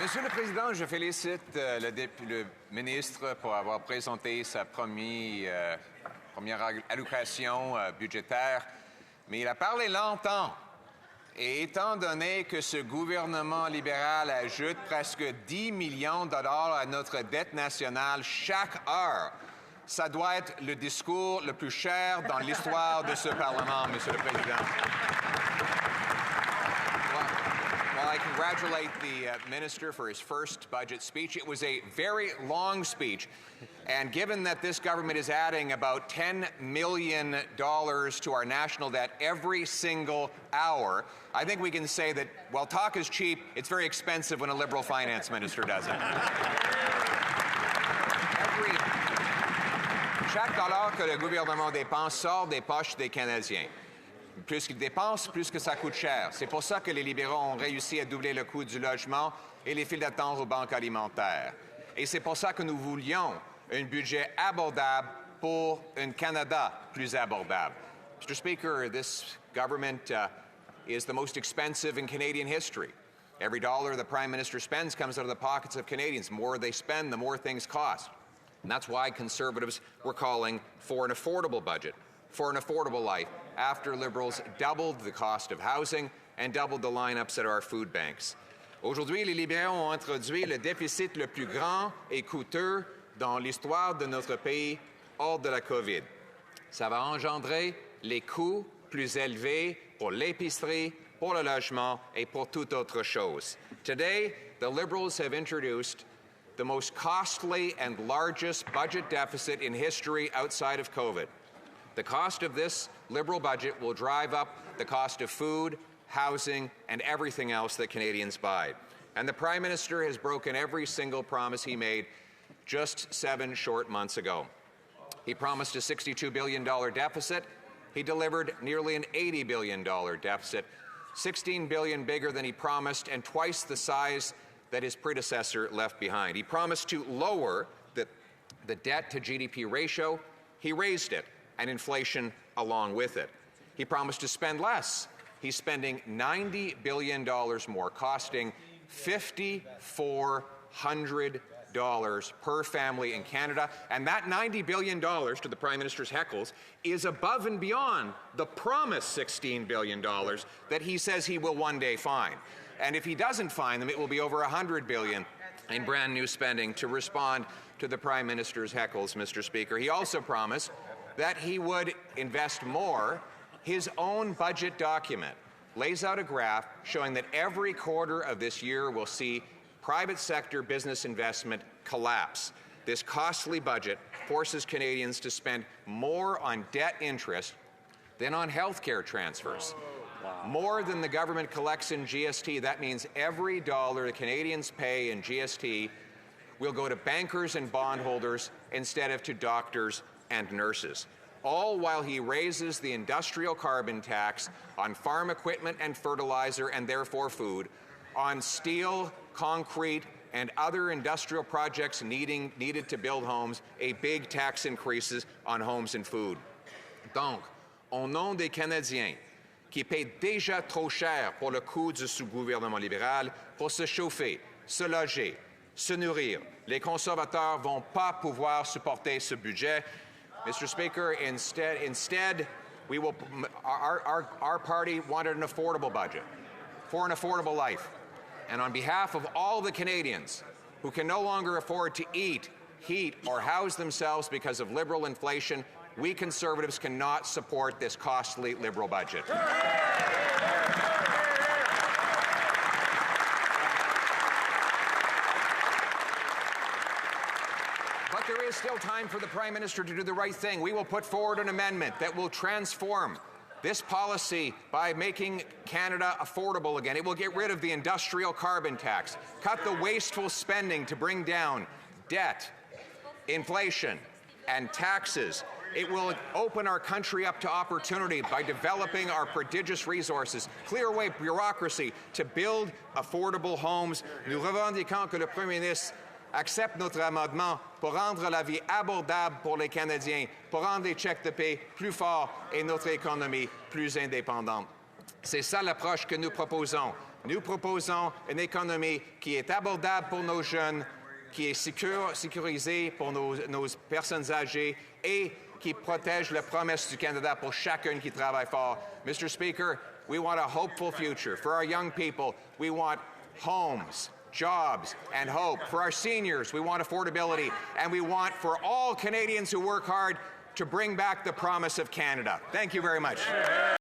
Monsieur le Président, je félicite le ministre pour avoir présenté sa première allocation budgétaire, mais il a parlé longtemps. Et étant donné que ce gouvernement libéral ajoute presque 10 millions de dollars à notre dette nationale chaque heure, ça doit être le discours le plus cher dans l'histoire de ce Parlement, Monsieur le Président. Well, I congratulate the minister for his first budget speech. It was a very long speech, and given that this government is adding about $10 million to our national debt every single hour, I think we can say that while talk is cheap, it's very expensive when a Liberal finance minister does it. Chaque dollar que le gouvernement dépense sort des poches des Canadiens. Plus qu'ils dépensent, plus que ça coûte cher. C'est pour ça que les libéraux ont réussi à doubler le coût du logement et les files d'attente aux banques alimentaires. Et c'est pour ça que nous voulions un budget abordable pour un Canada plus abordable. Mr. Speaker, this government is the most expensive in Canadian history. Every dollar the Prime Minister spends comes out of the pockets of Canadians. The more they spend, the more things cost. And that's why Conservatives were calling for an affordable budget, for an affordable life, after Liberals doubled the cost of housing and doubled the lineups at our food banks. Aujourd'hui, les libéraux ont introduit le déficit le plus grand et coûteux dans l'histoire de notre pays hors de la COVID. Ça va engendrer les coûts plus élevés pour l'épicerie, pour le logement et pour toute autre chose. Today, the Liberals have introduced the most costly and largest budget deficit in history outside of COVID. The cost of this Liberal budget will drive up the cost of food, housing, and everything else that Canadians buy. And the Prime Minister has broken every single promise he made just 7 short months ago. He promised a $62 billion deficit. He delivered nearly an $80 billion deficit, $16 billion bigger than he promised and twice the size that his predecessor left behind. He promised to lower the debt to GDP ratio. He raised it, and inflation along with it. He promised to spend less. He's spending $90 billion more, costing $5,400 per family in Canada. And that $90 billion, to the Prime Minister's heckles, is above and beyond the promised $16 billion that he says he will one day find. And if he doesn't find them, it will be over $100 billion in brand new spending to respond to the Prime Minister's heckles, Mr. Speaker. He also promised that he would invest more. His own budget document lays out a graph showing that every quarter of this year will see private sector business investment collapse. This costly budget forces Canadians to spend more on debt interest than on health care transfers. Wow. More than the government collects in GST. That means every dollar the Canadians pay in GST will go to bankers and bondholders instead of to doctors and nurses, all while he raises the industrial carbon tax on farm equipment and fertilizer and therefore food, on steel, concrete, and other industrial projects needed to build homes, a big tax increases on homes and food. Donc, au nom des Canadiens qui paient déjà trop cher pour le coût du sous-gouvernement libéral, pour se chauffer, se loger, se nourrir, les conservateurs ne vont pas pouvoir supporter ce budget. Mr. Speaker, instead, our party wanted an affordable budget for an affordable life. And on behalf of all the Canadians who can no longer afford to eat, heat, or house themselves because of Liberal inflation, we Conservatives cannot support this costly Liberal budget. But there is still time for the Prime Minister to do the right thing. We will put forward an amendment that will transform this policy by making Canada affordable again. It will get rid of the industrial carbon tax, cut the wasteful spending to bring down debt, inflation, and taxes. It will open our country up to opportunity by developing our prodigious resources, clear away bureaucracy to build affordable homes. Nous revendiquons que le Premier ministre accepte notre amendement pour rendre la vie abordable pour les Canadiens, pour rendre les chèques de paie plus forts et notre économie plus indépendante. C'est ça l'approche que nous proposons. Nous proposons une économie qui est abordable pour nos jeunes, qui est sécurisée pour nos personnes âgées et qui protège la promesse du Canada pour chacun qui travaille fort. Mr. Speaker, we want a hopeful future. For our young people, we want homes, jobs, and hope. For our seniors, we want affordability. And we want for all Canadians who work hard to bring back the promise of Canada. Thank you very much.